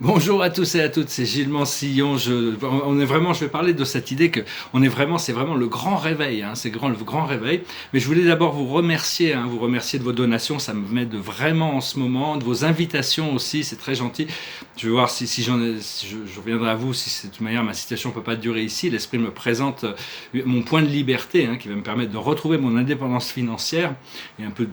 Bonjour à tous et à toutes, c'est Gilles Mansillon. Je vais parler de cette idée que c'est vraiment le grand réveil, hein, le grand réveil. Mais je voulais d'abord vous remercier de vos donations, ça m'aide vraiment en ce moment, de vos invitations aussi, c'est très gentil. Je vais voir si je reviendrai à vous, si de toute manière ma situation ne peut pas durer ici. L'esprit me présente mon point de liberté, hein, qui va me permettre de retrouver mon indépendance financière et un peu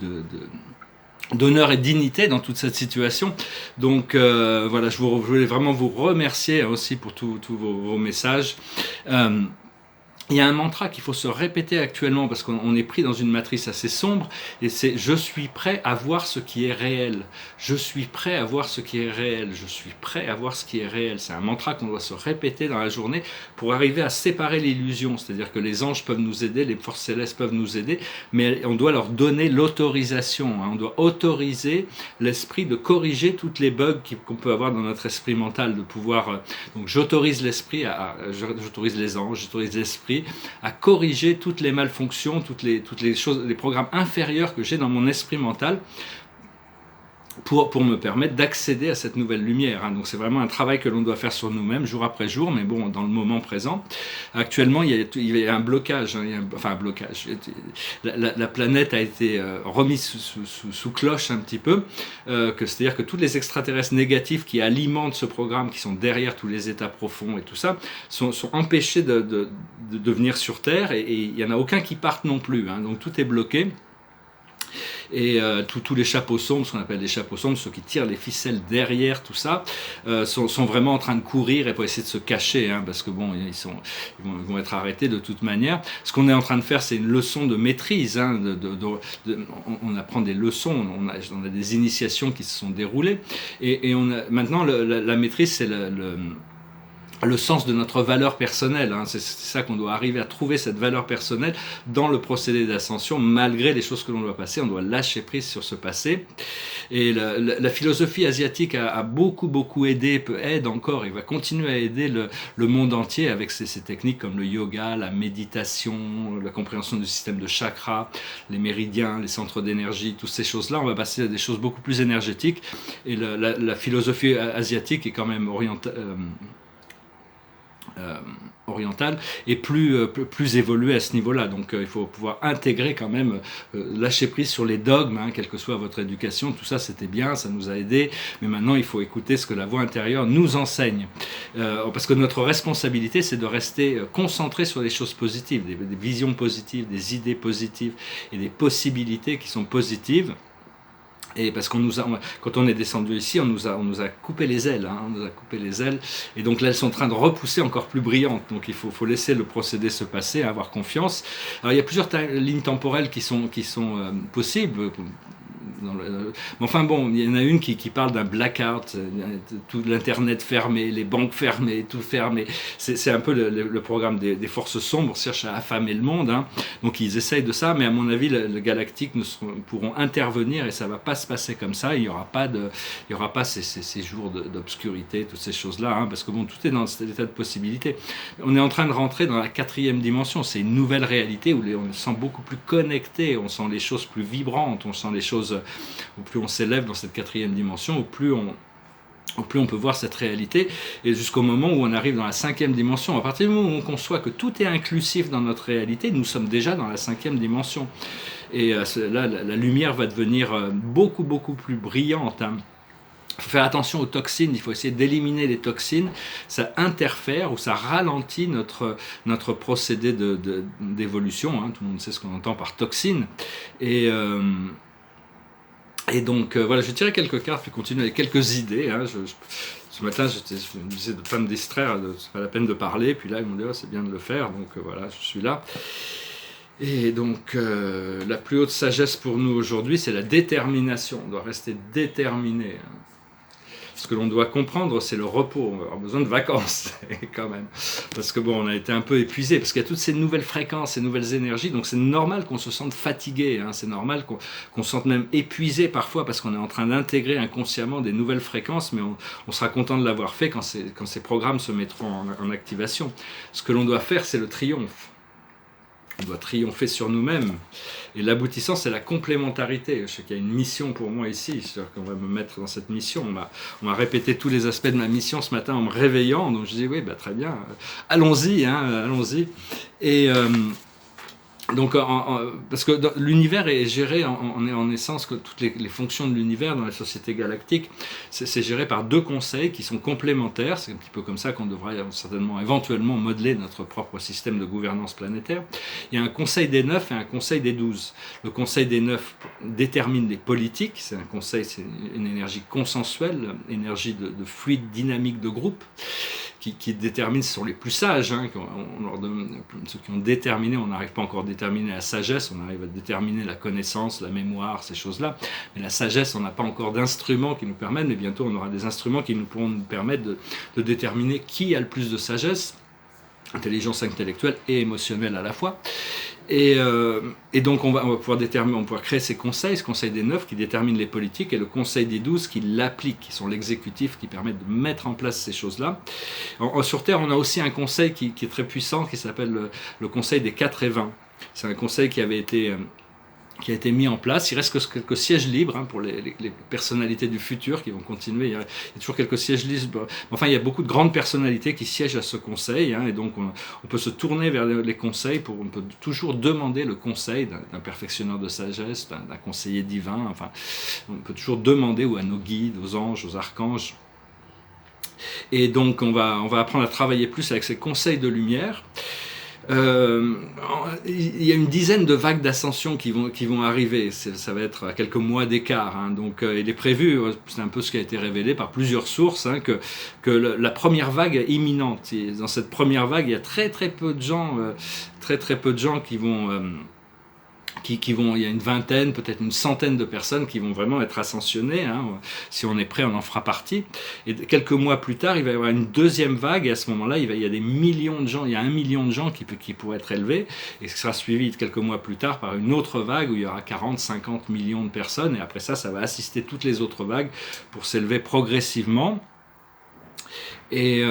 d'honneur et de dignité dans toute cette situation. Donc voilà, je voulais vraiment vous remercier aussi pour tous vos messages. Euh, il y a un mantra qu'il faut se répéter actuellement parce qu'on est pris dans une matrice assez sombre et c'est je suis prêt à voir ce qui est réel. Je suis prêt à voir ce qui est réel. Je suis prêt à voir ce qui est réel. C'est un mantra qu'on doit se répéter dans la journée pour arriver à séparer l'illusion. C'est-à-dire que les anges peuvent nous aider, les forces célestes peuvent nous aider, mais on doit leur donner l'autorisation. On doit autoriser l'esprit de corriger toutes les bugs qu'on peut avoir dans notre esprit mental, de pouvoir. Donc j'autorise l'esprit, j'autorise les anges, j'autorise l'esprit à corriger toutes les malfonctions, toutes les choses, les programmes inférieurs que j'ai dans mon esprit mental pour me permettre d'accéder à cette nouvelle lumière. Donc c'est vraiment un travail que l'on doit faire sur nous-mêmes jour après jour, mais bon, dans le moment présent. Actuellement, il y a un blocage, enfin un blocage. La planète a été remise sous cloche un petit peu, c'est-à-dire que tous les extraterrestres négatifs qui alimentent ce programme, qui sont derrière tous les états profonds et tout ça, sont empêchés de venir sur Terre, et il n'y en a aucun qui parte non plus. Donc tout est bloqué. Et tous les chapeaux sombres, ce qu'on appelle les chapeaux sombres, ceux qui tirent les ficelles derrière tout ça, sont vraiment en train de courir et pour essayer de se cacher, parce que bon, ils vont être arrêtés de toute manière. Ce qu'on est en train de faire, c'est une leçon de maîtrise. On apprend des leçons, on a des initiations qui se sont déroulées, et maintenant la maîtrise, c'est le sens de notre valeur personnelle. C'est ça qu'on doit arriver à trouver, cette valeur personnelle dans le procédé d'ascension, malgré les choses que l'on doit passer. On doit lâcher prise sur ce passé. Et la philosophie asiatique a beaucoup aide encore et va continuer à aider le monde entier avec ces techniques comme le yoga, la méditation, la compréhension du système de chakras, les méridiens, les centres d'énergie, toutes ces choses-là. On va passer à des choses beaucoup plus énergétiques. Et la philosophie asiatique est quand même orientale et plus évoluée à ce niveau-là. Donc il faut pouvoir intégrer quand même, lâcher prise sur les dogmes, quelle que soit votre éducation. Tout ça, c'était bien, ça nous a aidés, mais maintenant il faut écouter ce que la voix intérieure nous enseigne. Parce que notre responsabilité, c'est de rester concentré sur les choses positives, des visions positives, des idées positives et des possibilités qui sont positives. Et parce quand on est descendu ici, on nous a coupé les ailes, on nous a coupé les ailes, et donc là elles sont en train de repousser encore plus brillantes. Donc il faut laisser le procédé se passer, avoir confiance. Alors il y a plusieurs lignes temporelles qui sont possibles. Mais enfin bon, il y en a une qui parle d'un blackout, tout l'internet fermé, les banques fermées, tout fermé. C'est un peu le programme des forces sombres, cherche à affamer le monde. Donc ils essayent de ça, mais à mon avis, le galactique pourront intervenir et ça va pas se passer comme ça. Il y aura pas ces jours d'obscurité, toutes ces choses-là, parce que bon, tout est dans cet état de possibilité. On est en train de rentrer dans la 4e dimension. C'est une nouvelle réalité où on se sent beaucoup plus connecté, on sent les choses plus vibrantes, on sent les choses. Au plus on s'élève dans cette 4e dimension, au plus on peut voir cette réalité, et jusqu'au moment où on arrive dans la 5e dimension. À partir du moment où on conçoit que tout est inclusif dans notre réalité, nous sommes déjà dans la 5e dimension. Et là, la lumière va devenir beaucoup plus brillante. Il faut faire attention aux toxines, il faut essayer d'éliminer les toxines, ça interfère ou ça ralentit notre procédé d'évolution. Tout le monde sait ce qu'on entend par toxine. Et donc voilà, je vais tirer quelques cartes puis continuer avec quelques idées. Ce matin, je me disais de ne pas me distraire, c'est pas la peine de parler. Puis là, ils m'ont dit c'est bien de le faire. Donc voilà, je suis là. Et donc la plus haute sagesse pour nous aujourd'hui, c'est la détermination. On doit rester déterminé. Ce que l'on doit comprendre, c'est le repos. On va avoir besoin de vacances, quand même. Parce que bon, on a été un peu épuisé, parce qu'il y a toutes ces nouvelles fréquences, ces nouvelles énergies, donc c'est normal qu'on se sente fatigué, c'est normal qu'on se sente même épuisé parfois, parce qu'on est en train d'intégrer inconsciemment des nouvelles fréquences, mais on sera content de l'avoir fait quand ces programmes se mettront en activation. Ce que l'on doit faire, c'est le triomphe. On doit triompher sur nous-mêmes. Et l'aboutissant, c'est la complémentarité. Je sais qu'il y a une mission pour moi ici, c'est-à-dire qu'on va me mettre dans cette mission. On m'a répété tous les aspects de ma mission ce matin en me réveillant. Donc je dis oui, bah, très bien, allons-y, hein, allons-y. Et donc, parce que l'univers est géré en essence, que toutes les fonctions de l'univers dans la société galactique, c'est géré par deux conseils qui sont complémentaires. C'est un petit peu comme ça qu'on devrait certainement, éventuellement, modeler notre propre système de gouvernance planétaire. Il y a un conseil des 9 et un conseil des 12. Le conseil des 9 détermine les politiques. C'est un conseil, c'est une énergie consensuelle, énergie de fluide dynamique de groupe. Qui déterminent, ce sont les plus sages, hein, ceux qui ont déterminé, on n'arrive pas encore à déterminer la sagesse, on arrive à déterminer la connaissance, la mémoire, ces choses-là, mais la sagesse, on n'a pas encore d'instruments qui nous permettent, mais bientôt on aura des instruments qui pourront nous permettre de déterminer qui a le plus de sagesse, intelligence intellectuelle et émotionnelle à la fois. Et donc on va pouvoir déterminer, on va pouvoir créer ces conseils, ce conseil des 9 qui détermine les politiques et le conseil des 12 qui l'applique, qui sont l'exécutif, qui permettent de mettre en place ces choses-là. Sur Terre, on a aussi un conseil qui est très puissant, qui s'appelle le conseil des 4 et 20. C'est un conseil qui a été mis en place. Il reste que quelques sièges libres, hein, pour les personnalités du futur qui vont continuer. Il y a toujours quelques sièges libres. Enfin, il y a beaucoup de grandes personnalités qui siègent à ce conseil, hein, et donc on peut se tourner vers les conseils. On peut toujours demander le conseil d'un perfectionneur de sagesse, d'un conseiller divin. Enfin, on peut toujours demander à nos guides, aux anges, aux archanges. Et donc on va apprendre à travailler plus avec ces conseils de lumière. Il y a une dizaine de vagues d'ascension qui vont arriver. Ça va être à quelques mois d'écart, hein. Donc il est prévu, c'est un peu ce qui a été révélé par plusieurs sources, hein, que la première vague est imminente. Et dans cette première vague, il y a très peu de gens, très peu de gens qui vont il y a une vingtaine, peut-être une centaine de personnes qui vont vraiment être ascensionnées, hein. Si on est prêt, on en fera partie. Et quelques mois plus tard, il va y avoir une deuxième vague, et à ce moment-là, il y a des millions de gens, il y a 1 million de gens qui pourraient être élevés, et ce sera suivi quelques mois plus tard par une autre vague où il y aura 40-50 millions de personnes, et après ça va assister toutes les autres vagues pour s'élever progressivement. Et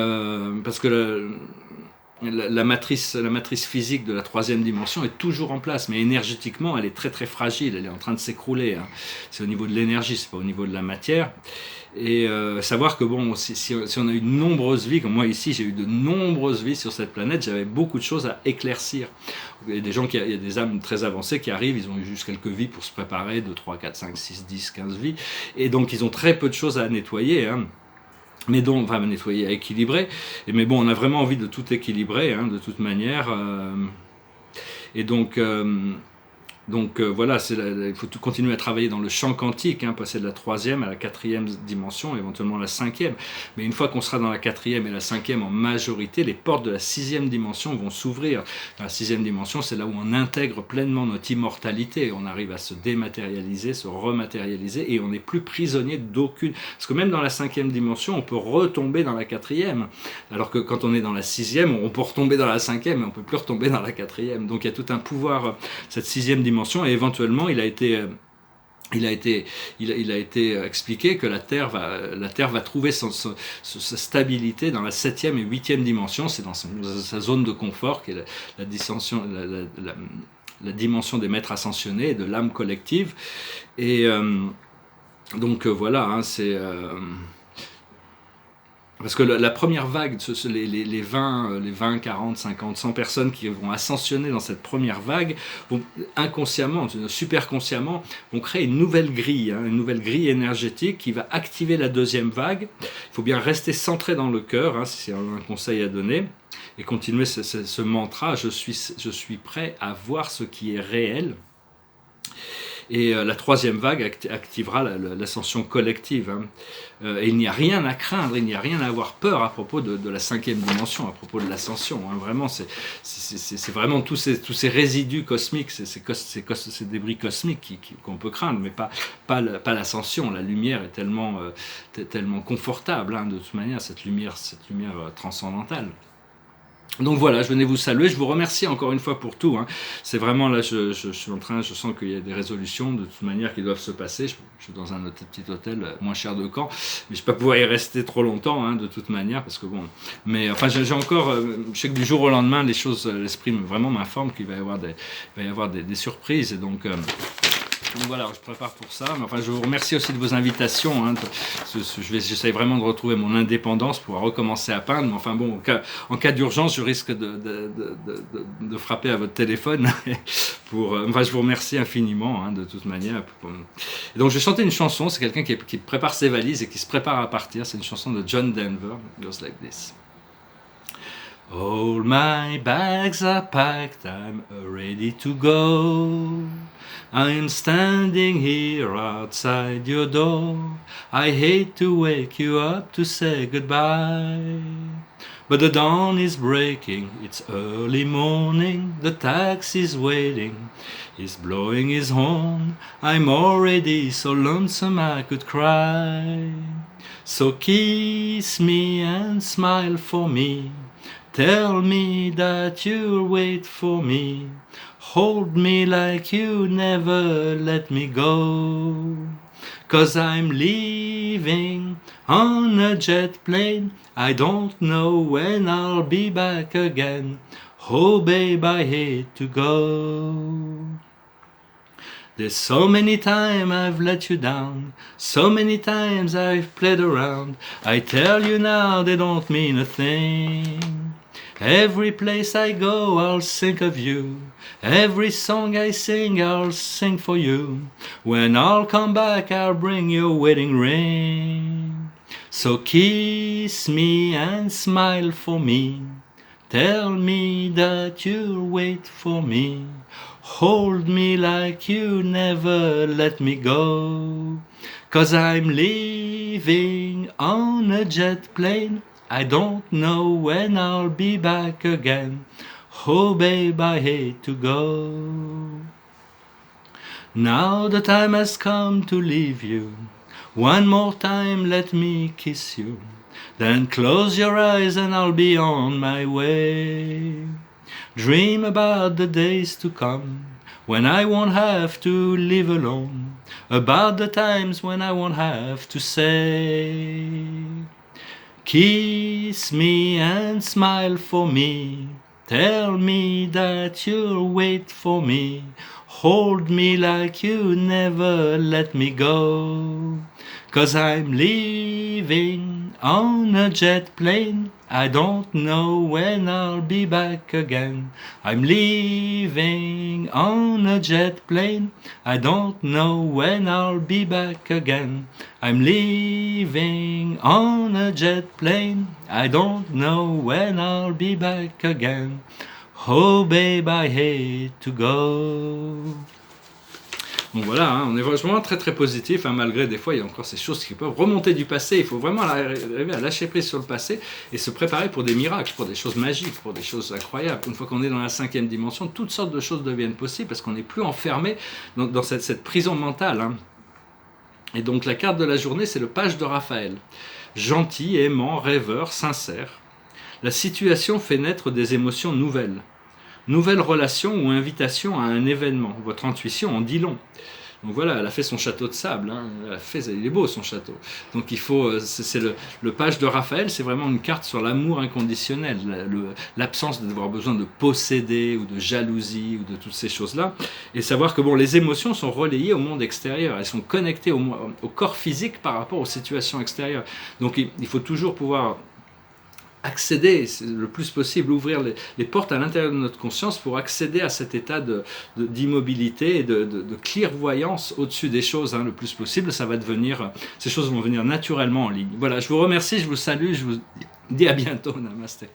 parce que la matrice physique de la troisième dimension est toujours en place, mais énergétiquement, elle est très fragile, elle est en train de s'écrouler, hein. C'est au niveau de l'énergie, c'est pas au niveau de la matière. Et savoir que bon, si on a eu de nombreuses vies, comme moi ici, j'ai eu de nombreuses vies sur cette planète, j'avais beaucoup de choses à éclaircir. Il y a des gens il y a des âmes très avancées qui arrivent, ils ont eu juste quelques vies pour se préparer, 2, 3, 4, 5, 6, 10, 15 vies, et donc ils ont très peu de choses à nettoyer, hein. Mais donc, enfin, nettoyer, à équilibrer. Mais bon, on a vraiment envie de tout équilibrer, hein, de toute manière. Et donc voilà, il faut continuer à travailler dans le champ quantique, hein, passer de la troisième à la quatrième dimension, éventuellement à la cinquième. Mais une fois qu'on sera dans la quatrième et la cinquième en majorité, les portes de la sixième dimension vont s'ouvrir. Dans la sixième dimension, c'est là où on intègre pleinement notre immortalité. On arrive à se dématérialiser, se rematérialiser, et on n'est plus prisonnier d'aucune. Parce que même dans la cinquième dimension, on peut retomber dans la quatrième. Alors que quand on est dans la sixième, on peut retomber dans la cinquième, mais on ne peut plus retomber dans la quatrième. Donc il y a tout un pouvoir, cette sixième dimension. Et éventuellement, il a été expliqué que la Terre va trouver sa stabilité dans la 7e et 8e dimension. C'est dans sa zone de confort, qui est la dimension des maîtres ascensionnés et de l'âme collective. Et donc voilà, hein, c'est... Parce que la première vague, les 20, 40, 50, 100 personnes qui vont ascensionner dans cette première vague, vont inconsciemment, super consciemment, vont créer une nouvelle grille, hein, une nouvelle grille énergétique qui va activer la deuxième vague. Il faut bien rester centré dans le cœur, hein, c'est un conseil à donner, et continuer ce mantra, je suis prêt à voir ce qui est réel. Et la troisième vague activera l'ascension collective, hein. Et il n'y a rien à craindre, il n'y a rien à avoir peur à propos de la cinquième dimension, à propos de l'ascension, hein. Vraiment, c'est vraiment tous ces résidus cosmiques, ces débris cosmiques qu'on peut craindre, mais pas l'ascension. La lumière est tellement confortable, hein, de toute manière, cette lumière transcendantale. Donc voilà, je venais vous saluer, je vous remercie encore une fois pour tout. Hein. C'est vraiment là, je suis en train, je sens qu'il y a des résolutions de toute manière qui doivent se passer. Je suis dans un petit hôtel moins cher de Caen, mais je ne vais pas pouvoir y rester trop longtemps hein, de toute manière parce que bon. Mais enfin, j'ai encore, je sais que du jour au lendemain, les choses, l'esprit vraiment m'informe qu'il va y avoir des surprises et donc voilà, je prépare pour ça. Mais enfin, je vous remercie aussi de vos invitations. Hein. J'essaie vraiment de retrouver mon indépendance pour recommencer à peindre. Mais enfin bon, en cas d'urgence, je risque de frapper à votre téléphone. Enfin, je vous remercie infiniment, hein, de toute manière. Et donc, je vais chanter une chanson. C'est quelqu'un qui prépare ses valises et qui se prépare à partir. C'est une chanson de John Denver. It goes like this. All my bags are packed, I'm ready to go. I'm standing here outside your door. I hate to wake you up to say goodbye. But the dawn is breaking, it's early morning. The taxi's waiting, he's blowing his horn. I'm already so lonesome I could cry. So kiss me and smile for me. Tell me that you'll wait for me. Hold me like you never let me go. 'Cause I'm leaving on a jet plane. I don't know when I'll be back again. Oh babe, I hate to go. There's so many times I've let you down, so many times I've played around. I tell you now they don't mean a thing. Every place I go I'll think of you. Every song I sing I'll sing for you. When I'll come back I'll bring your wedding ring. So kiss me and smile for me. Tell me that you'll wait for me. Hold me like you never let me go. 'Cause I'm leaving on a jet plane. I don't know when I'll be back again. Oh babe, I hate to go. Now the time has come to leave you. One more time let me kiss you. Then close your eyes and I'll be on my way. Dream about the days to come, when I won't have to live alone. About the times when I won't have to say, kiss me and smile for me. Tell me that you'll wait for me. Hold me like you never let me go. 'Cause I'm leaving on a jet plane. I don't know when I'll be back again. I'm leaving on a jet plane. I don't know when I'll be back again. I'm leaving on a jet plane. I don't know when I'll be back again. Oh babe, I hate to go. Donc voilà, hein, on est vraiment très très positif, hein, malgré des fois il y a encore ces choses qui peuvent remonter du passé. Il faut vraiment arriver à lâcher prise sur le passé et se préparer pour des miracles, pour des choses magiques, pour des choses incroyables. Une fois qu'on est dans la 5e dimension, toutes sortes de choses deviennent possibles parce qu'on n'est plus enfermé dans cette prison mentale. Hein. Et donc la carte de la journée, c'est le page de Raphaël. Gentil, aimant, rêveur, sincère. La situation fait naître des émotions nouvelles. Nouvelle relation ou invitation à un événement. Votre intuition en dit long. Donc voilà, elle a fait son château de sable. Hein. Il est beau son château. Donc il faut, c'est le page de Raphaël, c'est vraiment une carte sur l'amour inconditionnel, l'absence d'avoir besoin de posséder ou de jalousie ou de toutes ces choses-là. Et savoir que bon, les émotions sont relayées au monde extérieur. Elles sont connectées au corps physique par rapport aux situations extérieures. Donc il faut toujours pouvoir accéder le plus possible, ouvrir les portes à l'intérieur de notre conscience pour accéder à cet état d'immobilité et de clairvoyance au-dessus des choses, hein, le plus possible. Ça va devenir, ces choses vont venir naturellement en ligne. Voilà, je vous remercie, je vous salue, je vous dis à bientôt. Namasté.